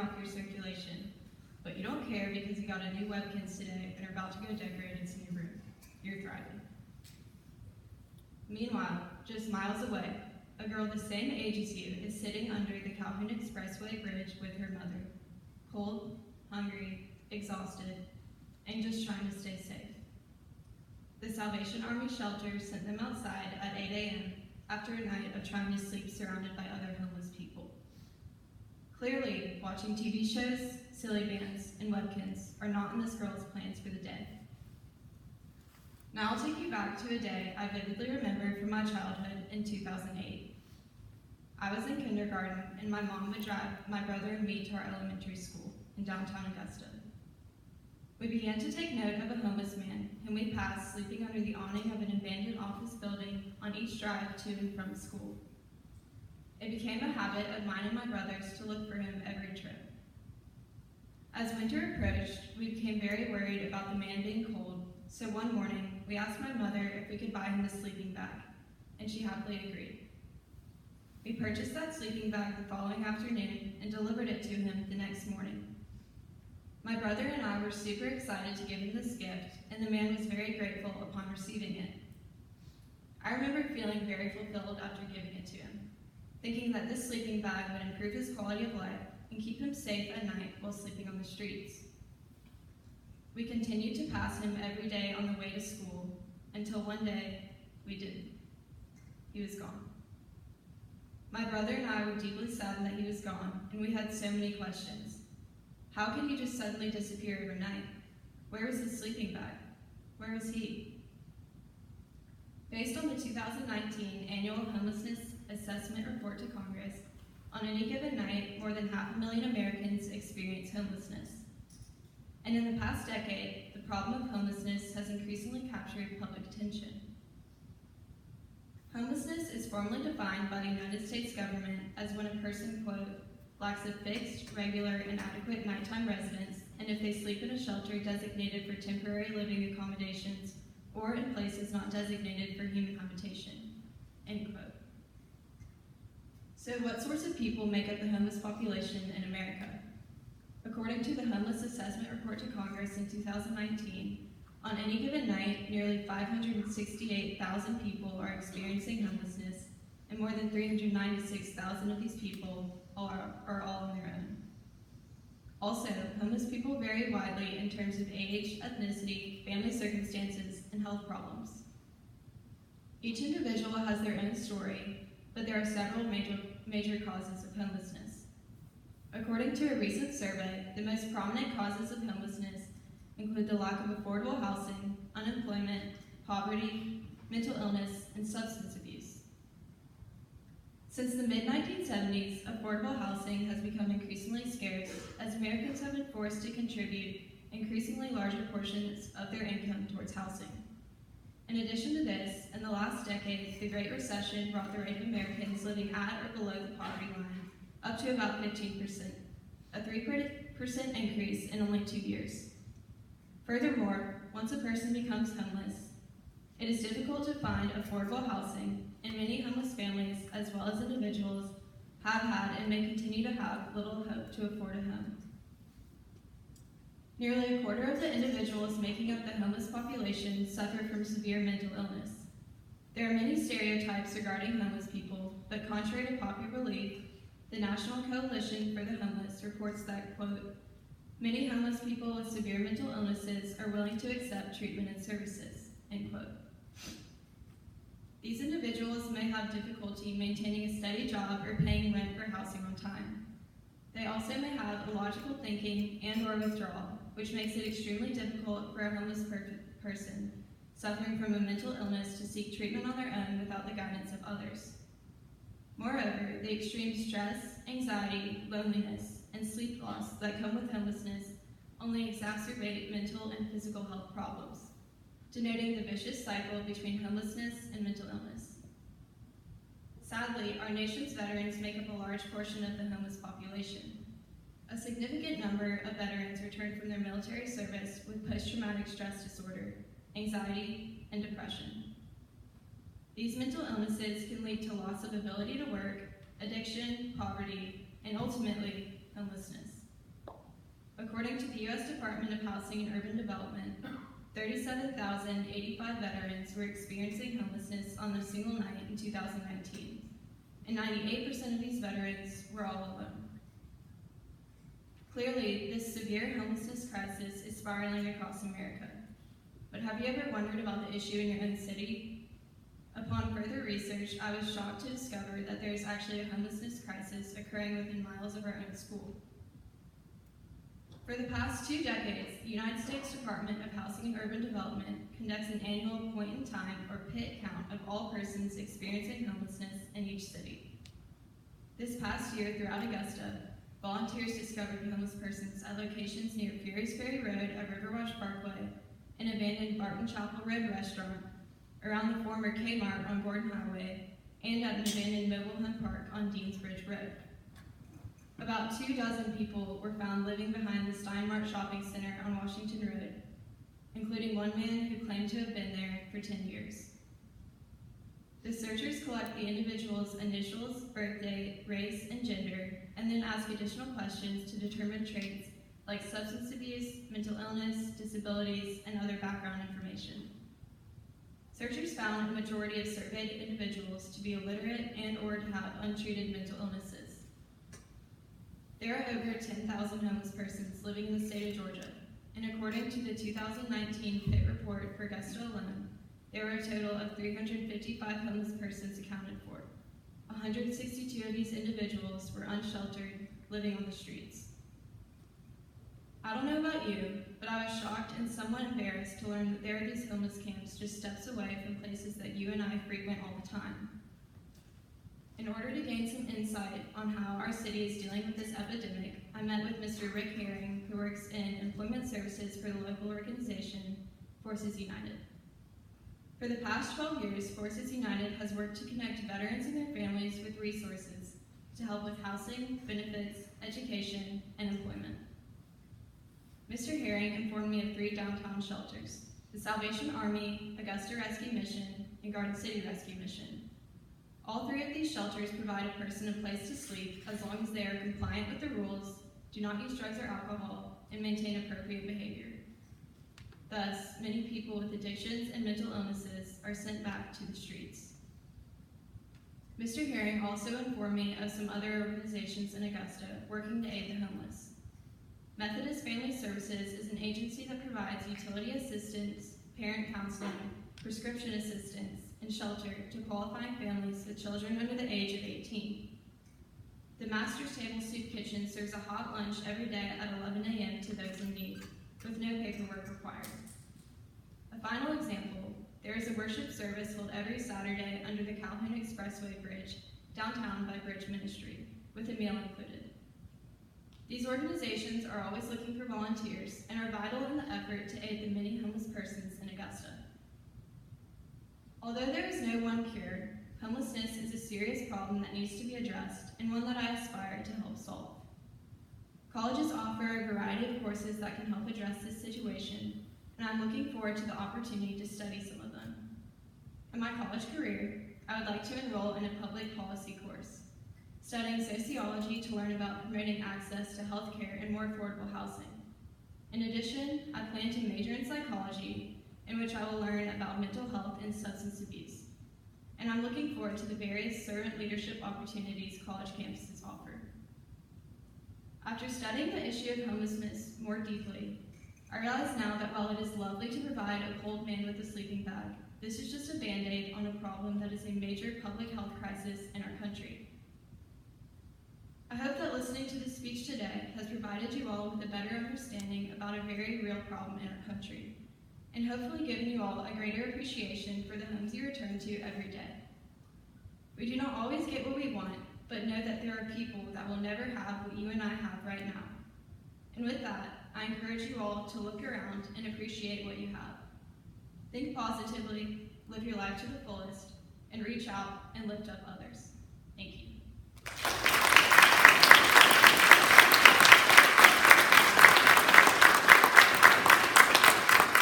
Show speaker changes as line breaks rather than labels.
off your circulation, but you don't care because you got a new webkins today and are about to go decorate in your room. You're thriving. Meanwhile, just miles away, a girl the same age as you is sitting under the Calhoun Expressway Bridge with her mother, cold, hungry, exhausted, and just trying to stay safe. The Salvation Army shelter sent them outside at 8 a.m. after a night of trying to sleep surrounded by other homeless people. Clearly, watching TV shows, silly bands, and webkins are not in this girl's plans for the day. Now I'll take you back to a day I vividly remember from my childhood in 2008. I was in kindergarten, and my mom would drive my brother and me to our elementary school in downtown Augusta. We began to take note of a homeless man whom we passed sleeping under the awning of an abandoned office building on each drive to and from school. It became a habit of mine and my brother's to look for him every trip. As winter approached, we became very worried about the man being cold, so one morning we asked my mother if we could buy him a sleeping bag, and she happily agreed. We purchased that sleeping bag the following afternoon and delivered it to him the next morning. My brother and I were super excited to give him this gift, and the man was very grateful upon receiving it. I remember feeling very fulfilled after giving it to him, thinking that this sleeping bag would improve his quality of life and keep him safe at night while sleeping on the streets. We continued to pass him every day on the way to school, until one day, we didn't. He was gone. My brother and I were deeply saddened that he was gone, and we had so many questions. How could he just suddenly disappear overnight? Where was his sleeping bag? Where was he? Based on the 2019 Annual Homelessness Assessment Report to Congress, on any given night, more than 500,000 Americans experience homelessness. And in the past decade, the problem of homelessness has increasingly captured public attention. Homelessness is formally defined by the United States government as when a person, quote, lacks a fixed, regular, and adequate nighttime residence, and if they sleep in a shelter designated for temporary living accommodations or in places not designated for human habitation, end quote. So what sorts of people make up the homeless population in America? According to the Homeless Assessment Report to Congress in 2019, on any given night, nearly 568,000 people are experiencing homelessness, and more than 396,000 of these people are all on their own. Also, homeless people vary widely in terms of age, ethnicity, family circumstances, and health problems. Each individual has their own story, but there are several major causes of homelessness. According to a recent survey, the most prominent causes of homelessness include the lack of affordable housing, unemployment, poverty, mental illness, and substance abuse. Since the mid-1970s, affordable housing has become increasingly scarce as Americans have been forced to contribute increasingly larger portions of their income towards housing. In addition to this, in the last decade, the Great Recession brought the rate of Americans living at or below the poverty line up to about 15%, a 3% increase in only 2 years. Furthermore, once a person becomes homeless, it is difficult to find affordable housing, and many homeless families, as well as individuals, have had and may continue to have little hope to afford a home. Nearly a quarter of the individuals making up the homeless population suffer from severe mental illness. There are many stereotypes regarding homeless people, but contrary to popular belief, the National Coalition for the Homeless reports that, quote, many homeless people with severe mental illnesses are willing to accept treatment and services, end quote. These individuals may have difficulty maintaining a steady job or paying rent or housing on time. They also may have illogical thinking and or withdrawal, which makes it extremely difficult for a homeless person suffering from a mental illness to seek treatment on their own without the guidance of others. Moreover, the extreme stress, anxiety, loneliness, and sleep loss that come with homelessness only exacerbate mental and physical health problems, denoting the vicious cycle between homelessness and mental illness. Sadly, our nation's veterans make up a large portion of the homeless population. A significant number of veterans return from their military service with post-traumatic stress disorder, anxiety, and depression. These mental illnesses can lead to loss of ability to work, addiction, poverty, and ultimately, homelessness. according to the U.S. Department of Housing and Urban Development, 37,085 veterans were experiencing homelessness on a single night in 2019, and 98% of these veterans were all alone. Clearly, this severe homelessness crisis is spiraling across America. But have you ever wondered about the issue in your own city? Upon further research, I was shocked to discover that there is actually a homelessness crisis occurring within miles of our own school. For the past 2 decades, the United States Department of Housing and Urban Development conducts an annual point-in-time, or PIT, count of all persons experiencing homelessness in each city. This past year, throughout Augusta, volunteers discovered homeless persons at locations near Furious Ferry Road at Riverwatch Parkway, an abandoned Barton Chapel Road restaurant, around the former Kmart on Gordon Highway, and at an abandoned mobile home park on Deansbridge Road. About 24 people were found living behind the Steinmart Shopping Center on Washington Road, including one man who claimed to have been there for 10 years. The searchers collect the individual's initials, birthday, race, and gender, and then ask additional questions to determine traits like substance abuse, mental illness, disabilities, and other background information. Searchers found a majority of surveyed individuals to be illiterate and or to have untreated mental illnesses. There are over 10,000 homeless persons living in the state of Georgia, and according to the 2019 PIT report for Augusta alone, there were a total of 355 homeless persons accounted for. 162 of these individuals were unsheltered, living on the streets. I don't know about you, but I was shocked and somewhat embarrassed to learn that there are these homeless camps just steps away from places that you and I frequent all the time. In order to gain some insight on how our city is dealing with this epidemic, I met with Mr. Rick Herring, who works in employment services for the local organization, Forces United. For the past 12 years, Forces United has worked to connect veterans and their families with resources to help with housing, benefits, education, and employment. Mr. Herring informed me of 3 downtown shelters: the Salvation Army, Augusta Rescue Mission, and Garden City Rescue Mission. All 3 of these shelters provide a person a place to sleep as long as they are compliant with the rules, do not use drugs or alcohol, and maintain appropriate behavior. Thus, many people with addictions and mental illnesses are sent back to the streets. Mr. Herring also informed me of some other organizations in Augusta working to aid the homeless. Methodist Family Services is an agency that provides utility assistance, parent counseling, prescription assistance, and shelter to qualifying families with children under the age of 18. The Master's Table Soup Kitchen serves a hot lunch every day at 11 a.m. to those in need, with no paperwork required. A final example, there is a worship service held every Saturday under the Calhoun Expressway Bridge, downtown by Bridge Ministry, with a meal included. These organizations are always looking for volunteers and are vital in the effort to aid the many homeless persons in Augusta. Although there is no one cure, homelessness is a serious problem that needs to be addressed and one that I aspire to help solve. Colleges offer a variety of courses that can help address this situation, and I'm looking forward to the opportunity to study some of them. In my college career, I would like to enroll in a public policy course, studying sociology to learn about promoting access to health care and more affordable housing. In addition, I plan to major in psychology, in which I will learn about mental health and substance abuse. And I'm looking forward to the various servant leadership opportunities college campuses offer. After studying the issue of homelessness more deeply, I realize now that while it is lovely to provide a cold man with a sleeping bag, this is just a band-aid on a problem that is a major public health crisis in our country. I hope that listening to this speech today has provided you all with a better understanding about a very real problem in our country, and hopefully given you all a greater appreciation for the homes you return to every day. We do not always get what we want, but know that there are people that will never have what you and I have right now. And with that, I encourage you all to look around and appreciate what you have. Think positively, live your life to the fullest, and reach out and lift up others. Thank you.